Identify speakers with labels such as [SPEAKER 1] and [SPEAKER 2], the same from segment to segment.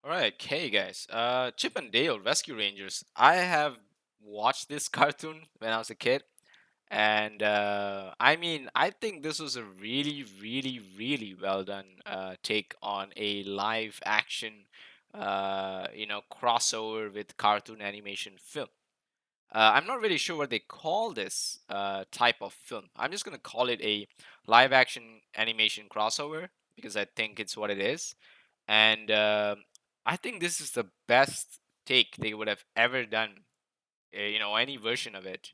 [SPEAKER 1] All right, okay, guys. Chip and Dale Rescue Rangers. I have watched this cartoon when I was a kid, and I mean, I think this was a really, really, really well done take on a live action, crossover with cartoon animation film. I'm not really sure what they call this type of film. I'm just gonna call it a live action animation crossover because I think it's what it is. And I think this is the best take they would have ever done, any version of it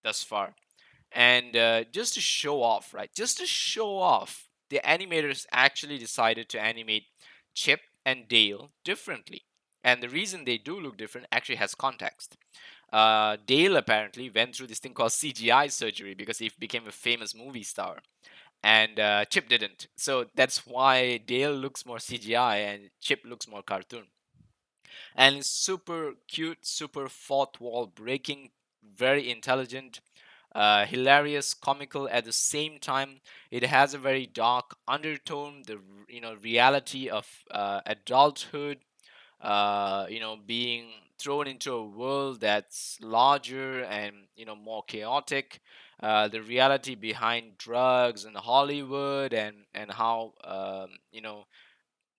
[SPEAKER 1] thus far. And just to show off, right? Just to show off, the animators actually decided to animate Chip and Dale differently. And the reason they do look different actually has context. Dale apparently went through this thing called CGI surgery because he became a famous movie star, and Chip didn't. So that's why Dale looks more CGI and Chip looks more cartoon. And it's super cute, super fourth wall breaking, very intelligent, hilarious, comical at the same time. It has a very dark undertone, the reality of adulthood, being thrown into a world that's larger and more chaotic. The reality behind drugs and Hollywood, and how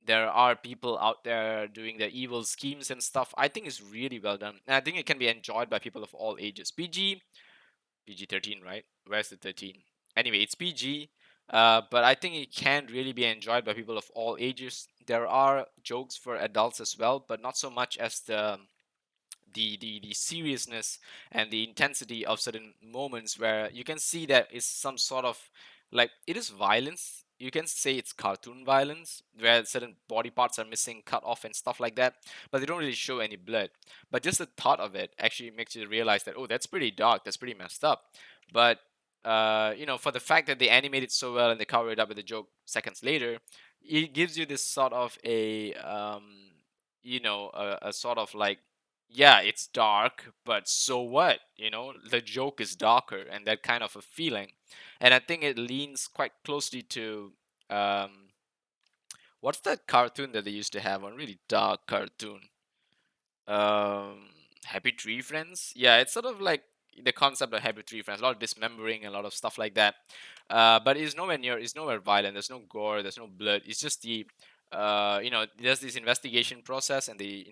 [SPEAKER 1] there are people out there doing their evil schemes and stuff. I think it's really well done, and I think it can be enjoyed by people of all ages. PG 13, right? Where's the 13? Anyway, it's PG, but I think it can really be enjoyed by people of all ages. There are jokes for adults as well, but not so much as the seriousness and the intensity of certain moments where you can see that it's some sort of, like, it is violence. You can say it's cartoon violence where certain body parts are missing, cut off and stuff like that, but they don't really show any blood. But just the thought of it actually makes you realize that, oh, that's pretty dark, that's pretty messed up. But for the fact that they animate it so well and they cover it up with a joke seconds later, it gives you this sort of a sort of like, yeah, it's dark, but so what? The joke is darker and that kind of a feeling. And I think it leans quite closely to um what's that cartoon that they used to have, one really dark cartoon? Um Happy Tree Friends? Yeah, it's sort of like the concept of Happy Tree Friends, a lot of dismembering, a lot of stuff like that. But it's nowhere violent, there's no gore, there's no blood. It's just there's this investigation process, and the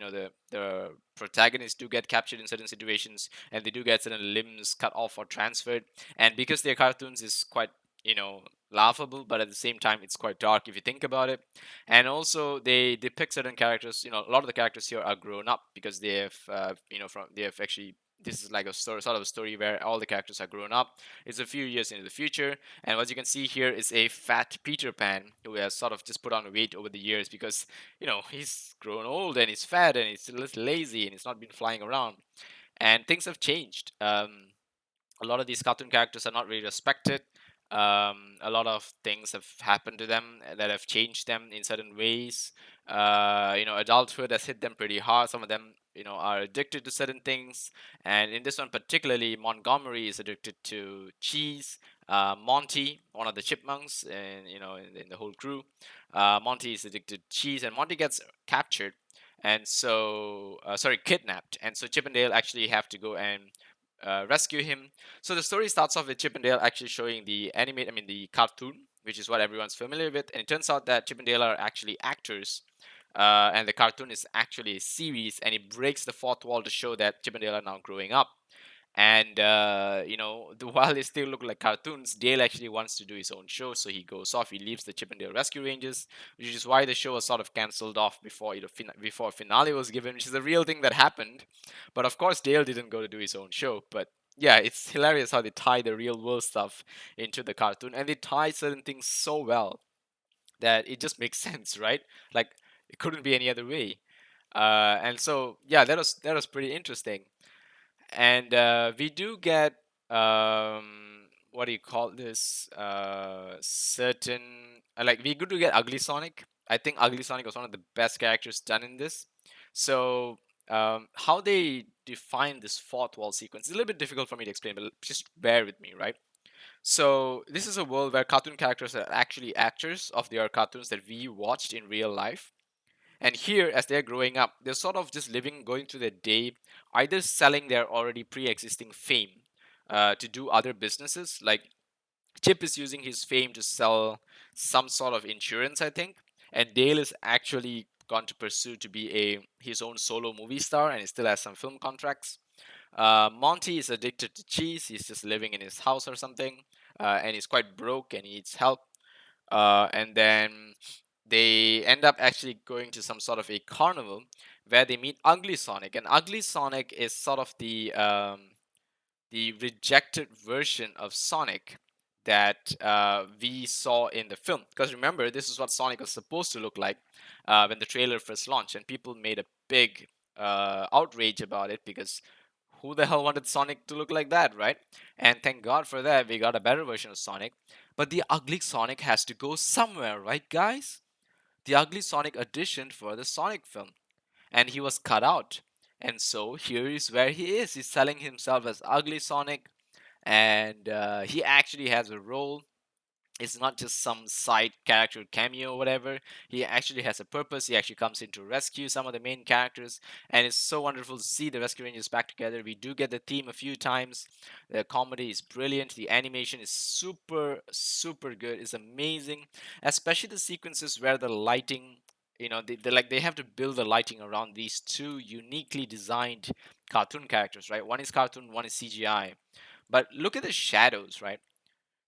[SPEAKER 1] protagonists do get captured in certain situations, and they do get certain limbs cut off or transferred. And because they're cartoons, is quite you know laughable, but at the same time it's quite dark if you think about it. And also they depict certain characters. A lot of the characters here are grown up because they have from they have actually, this is like a story, sort of a story where all the characters are grown up. It's a few years into the future, and what you can see here is a fat Peter Pan who has sort of just put on weight over the years because he's grown old and he's fat and he's a little lazy and he's not been flying around, and things have changed. A lot of these cartoon characters are not really respected. A lot of things have happened to them that have changed them in certain ways. Adulthood has hit them pretty hard. Some of them, are addicted to certain things. And in this one particularly, Montgomery is addicted to cheese. Monty, one of the chipmunks, and in the whole crew, Monty is addicted to cheese, and Monty gets captured, and so sorry, kidnapped, and so Chip and Dale actually have to go and rescue him. So the story starts off with Chip and Dale actually showing the cartoon, which is what everyone's familiar with. And it turns out that Chip and Dale are actually actors, and the cartoon is actually a series, and it breaks the fourth wall to show that Chip and Dale are now growing up. And while they still look like cartoons, Dale actually wants to do his own show, so he goes off. He leaves the Chip and Dale Rescue Rangers, which is why the show was sort of cancelled off before before a finale was given, which is a real thing that happened. But of course, Dale didn't go to do his own show. But yeah, it's hilarious how they tie the real world stuff into the cartoon, and they tie certain things so well that it just makes sense, right? Like, it couldn't be any other way. And so yeah, that was pretty interesting. And we do get what do you call this, certain like, we do get Ugly Sonic. I think Ugly Sonic was one of the best characters done in this. So how they define this fourth wall sequence is a little bit difficult for me to explain, but just bear with me, right? So this is a world where cartoon characters are actually actors of their cartoons that we watched in real life, And here, as they're growing up, they're sort of just living, going through their day, either selling their already pre-existing fame to do other businesses. Like Chip is using his fame to sell some sort of insurance, I think, and Dale is actually gone to pursue to be a his own solo movie star, and he still has some film contracts. Monty is addicted to cheese. He's just living in his house or something, and he's quite broke and he needs help. And then they end up actually going to some sort of a carnival where they meet Ugly Sonic, and Ugly Sonic is sort of the rejected version of Sonic that we saw in the film. Because remember, this is what Sonic was supposed to look like when the trailer first launched, and people made a big outrage about it because who the hell wanted Sonic to look like that, right? And thank God for that, we got a better version of Sonic. But the ugly Sonic has to go somewhere, right, guys? The ugly Sonic auditioned for the Sonic film, and he was cut out. And so here is where he is. He's selling himself as Ugly Sonic, and he actually has a role. It's not just some side character cameo or whatever. He actually has a purpose. He actually comes in to rescue some of the main characters, and it's so wonderful to see the Rescue Rangers back together. We do get the theme a few times. The comedy is brilliant. The animation is super, super good. It's amazing, especially the sequences where the lighting. They have to build the lighting around these two uniquely designed cartoon characters, right? One is cartoon, one is CGI. But look at the shadows, right?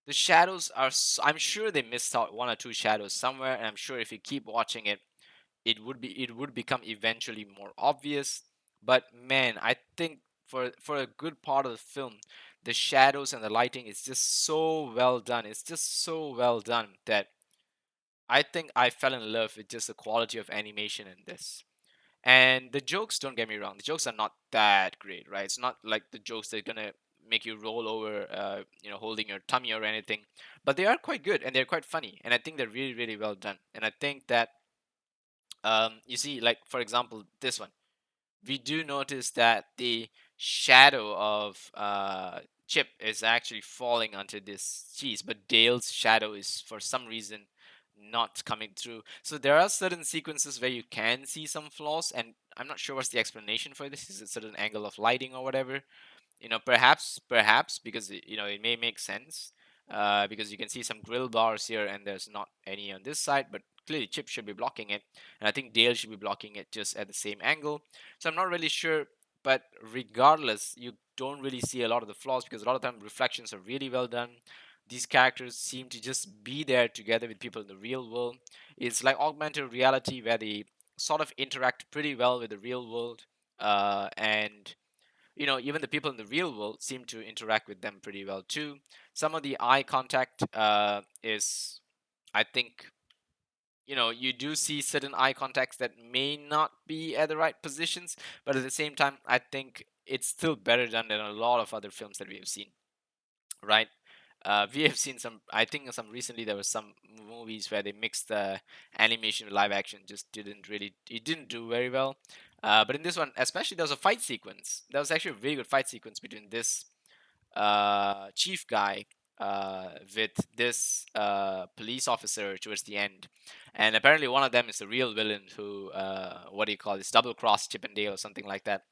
[SPEAKER 1] The shadows are I'm sure they missed out one or two shadows somewhere, and I'm sure if you keep watching it, it would become eventually more obvious. But man, I think for a good part of the film, the shadows and the lighting is just so well done. It's just so well done that I think I fell in love with just the quality of animation in this. And the jokes, don't get me wrong, the jokes are not that great, right? It's not like the jokes that are gonna make you roll over, holding your tummy or anything. But they are quite good and they're quite funny, and I think they're really, really well done. And I think that, you see, like for example, this one, we do notice that the shadow of Chip is actually falling onto this cheese, but Dale's shadow is for some reason not coming through. So there are certain sequences where you can see some flaws, and I'm not sure what's the explanation for this. Is it a certain angle of lighting or whatever? Perhaps because it may make sense, because you can see some grill bars here and there's not any on this side, but clearly Chip should be blocking it, and I think Dale should be blocking it just at the same angle. So I'm not really sure, but regardless, you don't really see a lot of the flaws because a lot of time reflections are really well done. These characters seem to just be there together with people in the real world. It's like augmented reality where they sort of interact pretty well with the real world, and even the people in the real world seem to interact with them pretty well too. Some of the eye contact is, I think, you do see certain eye contacts that may not be at the right positions, but at the same time, I think it's still better done than a lot of other films that we have seen, right? We have seen some, I think some recently there was some movies where they mixed the animation with live action, just it didn't do very well. But in this one, especially, there was a fight sequence. There was actually a very good fight sequence between this chief guy with this police officer towards the end. And apparently, one of them is the real villain who, what do you call this, double cross Chip and Dale or something like that.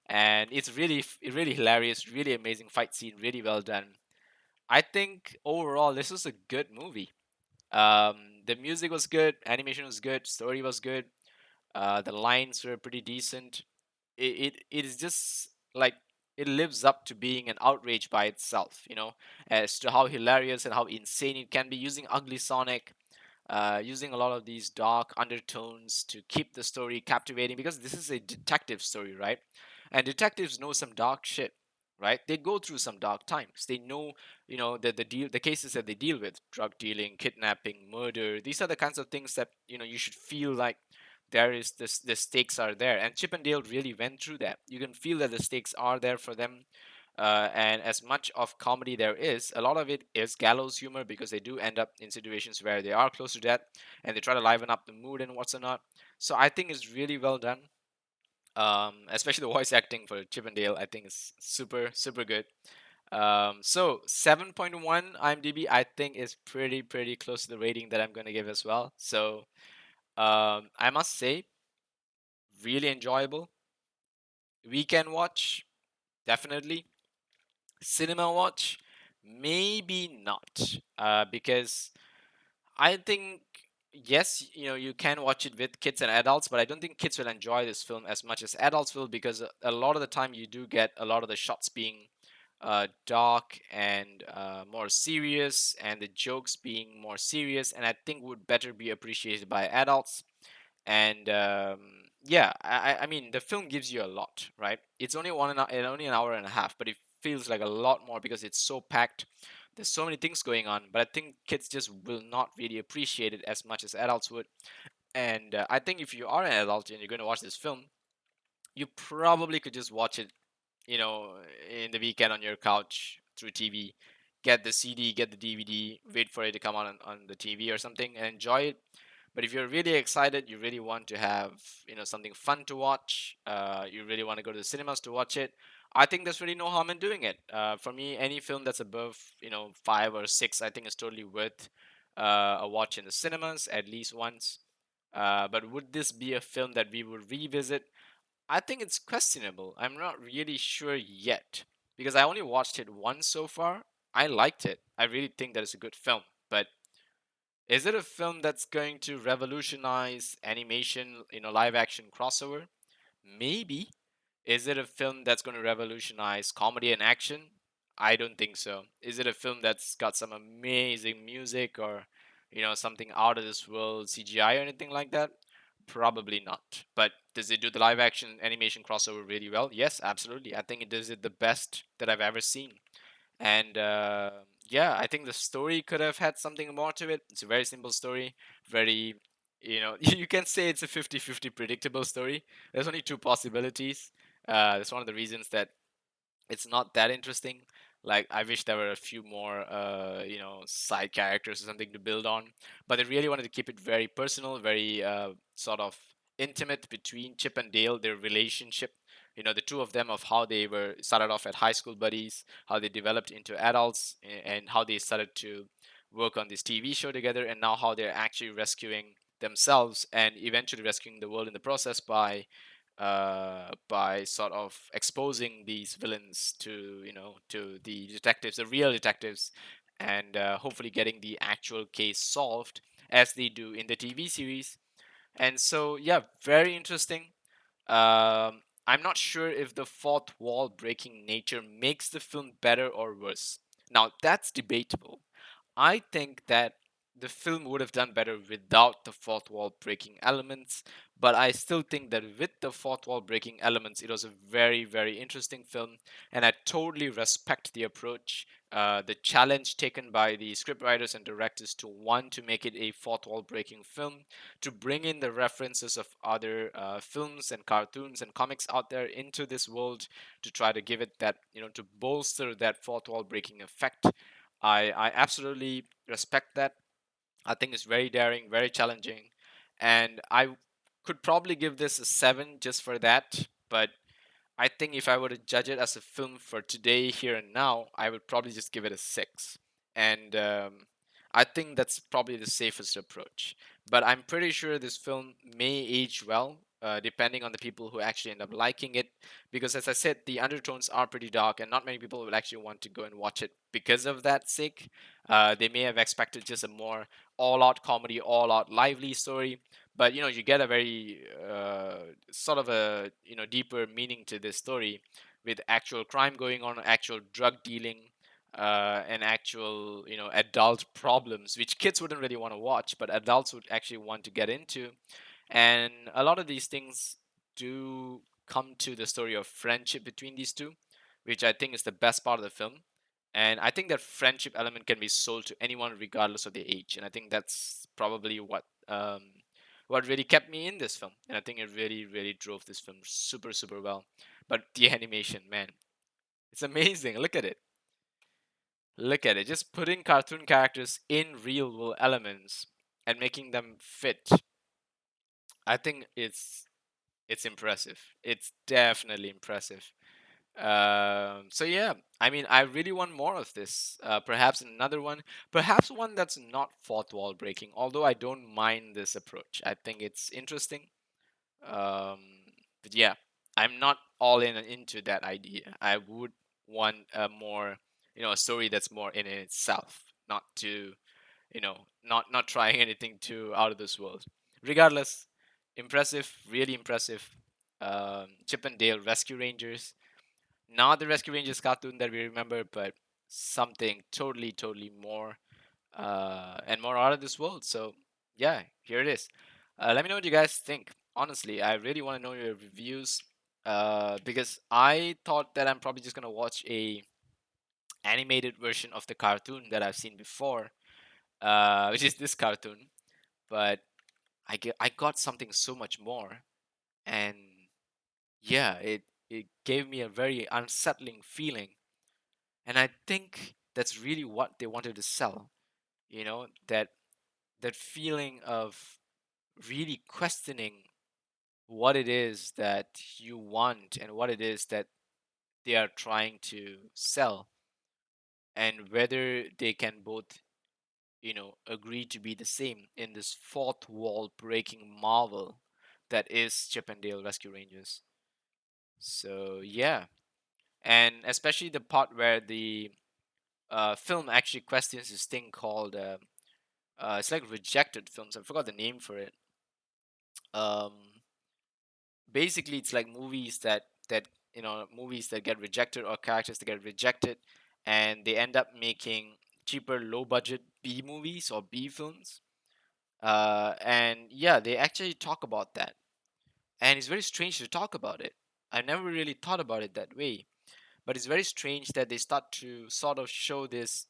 [SPEAKER 1] And it's really hilarious, really amazing fight scene, really well done. I think overall, this was a good movie. The music was good, animation was good, story was good, the lines were pretty decent. It is just like it lives up to being an outrage by itself, as to how hilarious and how insane it can be using Ugly Sonic, using a lot of these dark undertones to keep the story captivating because this is a detective story, right? And detectives know some dark shit, right? They go through some dark times. They know, the cases that they deal with, drug dealing, kidnapping, murder. These are the kinds of things that you should feel like there is this the stakes are there, and Chip and Dale really went through that. You can feel that the stakes are there for them, and as much of comedy there is, a lot of it is gallows humor because they do end up in situations where they are close to death and they try to liven up the mood and what's not. So I think it's really well done. Especially the voice acting for Chip and Dale, I think is super super good. So 7.1 IMDb, I think is pretty close to the rating that I'm gonna give as well. So I must say, really enjoyable. Weekend watch, definitely. Cinema watch, maybe not. Because I think yes, you can watch it with kids and adults, but I don't think kids will enjoy this film as much as adults will, because a lot of the time you do get a lot of the shots being dark and more serious, and the jokes being more serious, and I think would better be appreciated by adults. And yeah, I mean, the film gives you a lot, right? It's only only an hour and a half, but it feels like a lot more because it's so packed. There's so many things going on, but I think kids just will not really appreciate it as much as adults would. And I think if you are an adult and you're going to watch this film, you probably could just watch it, you know, in the weekend on your couch through TV. Get the CD, get the DVD, wait for it to come on the TV or something, and enjoy it. But if you're really excited, you really want to have, something fun to watch, you really want to go to the cinemas to watch it, I think there's really no harm in doing it. For me, any film that's above, 5 or 6, I think is totally worth a watch in the cinemas at least once. But would this be a film that we would revisit? I think it's questionable. I'm not really sure yet because I only watched it once so far. I liked it. I really think that it's a good film. But is it a film that's going to revolutionize animation, live action crossover? Maybe. Is it a film that's going to revolutionize comedy and action? I don't think so. Is it a film that's got some amazing music or, something out of this world CGI or anything like that? Probably not. But does it do the live action animation crossover really well? Yes, absolutely. I think it does it the best that I've ever seen. And yeah, I think the story could have had something more to it. It's a very simple story, very, you can say it's a 50-50 predictable story. There's only two possibilities. That's one of the reasons that it's not that interesting. Like, I wish there were a few more, side characters or something to build on. But they really wanted to keep it very personal, very sort of intimate between Chip and Dale, their relationship. The two of them, of how they were started off at high school buddies, how they developed into adults, and how they started to work on this TV show together, and now how they're actually rescuing themselves and eventually rescuing the world in the process by sort of exposing these villains to to the detectives, the real detectives, and hopefully getting the actual case solved as they do in the TV series. And so yeah, very interesting. I'm not sure if the fourth wall breaking nature makes the film better or worse. Now that's debatable. I think that the film would have done better without the fourth wall breaking elements, but I still think that with the fourth wall breaking elements, it was a very, very interesting film, and I totally respect the approach, the challenge taken by the scriptwriters and directors to want to make it a fourth wall breaking film, to bring in the references of other films and cartoons and comics out there into this world, to try to give it that, to bolster that fourth wall breaking effect. I absolutely respect that. I think it's very daring, very challenging, and I could probably give this a 7 just for that. But I think if I were to judge it as a film for today, here and now, I would probably just give it a 6. And I think that's probably the safest approach. But I'm pretty sure this film may age well, depending on the people who actually end up liking it. Because as I said, the undertones are pretty dark, and not many people will actually want to go and watch it because of that sake. They may have expected just a more all-out comedy, all-out lively story, but you get a very sort of a deeper meaning to this story, with actual crime going on, actual drug dealing, and actual adult problems which kids wouldn't really want to watch, but adults would actually want to get into. And a lot of these things do come to the story of friendship between these two, which I think is the best part of the film. And I think that friendship element can be sold to anyone regardless of their age, and I think that's probably what really kept me in this film, and I think it really, really drove this film super, super well. But the animation, man, it's amazing. Look at it, just putting cartoon characters in real world elements and making them fit. I think it's impressive. It's definitely impressive. So yeah, I mean, I really want more of this. Perhaps another one, perhaps one that's not fourth wall breaking. Although I don't mind this approach, I think it's interesting. Um, But yeah, I'm not all in into that idea. I would want a more, a story that's more in itself, not to, not trying anything too out of this world. Regardless, impressive, really impressive. Chip and Dale Rescue Rangers, not the Rescue Rangers cartoon that we remember, but something totally, totally more, and more out of this world. So yeah, here it is. Let me know what you guys think. Honestly, I really want to know your reviews. Because I thought that I'm probably just gonna watch a animated version of the cartoon that I've seen before, which is this cartoon. But I got something so much more, and yeah, it gave me a very unsettling feeling, and I think that's really what they wanted to sell. That feeling of really questioning what it is that you want and what it is that they are trying to sell, and whether they can both agree to be the same in this fourth wall breaking marvel that is Chip and Dale Rescue Rangers. So yeah, and especially the part where the film actually questions this thing called it's like rejected films. I forgot the name for it. um Basically it's like movies that get rejected, or characters that get rejected, and they end up making cheaper, low budget B movies or B films. And yeah, they actually talk about that, and it's very strange to talk about it. I never really thought about it that way, but it's very strange that they start to sort of show this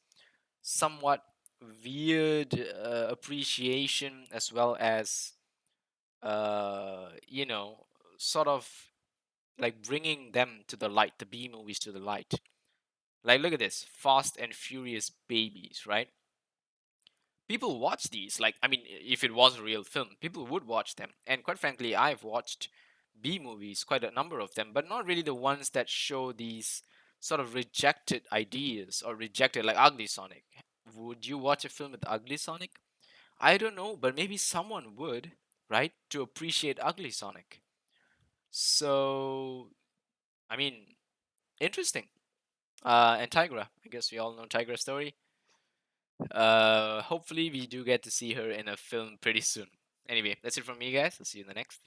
[SPEAKER 1] somewhat weird appreciation, as well as uh you know sort of like bringing them to the light, the B movies to the light. Like, look at this, Fast and Furious babies, right? People watch these. Like, I mean, if it was a real film, people would watch them. And quite frankly, I've watched B movies, quite a number of them, but not really the ones that show these sort of rejected ideas, or rejected, like Ugly Sonic. Would you watch a film with Ugly Sonic? I don't know, but maybe someone would, right? To appreciate Ugly Sonic. So, I mean, interesting. And Tigra. I guess we all know Tigra's story. Hopefully we do get to see her in a film pretty soon. Anyway, that's it from me, guys. I'll see you in the next.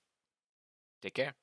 [SPEAKER 1] Take care.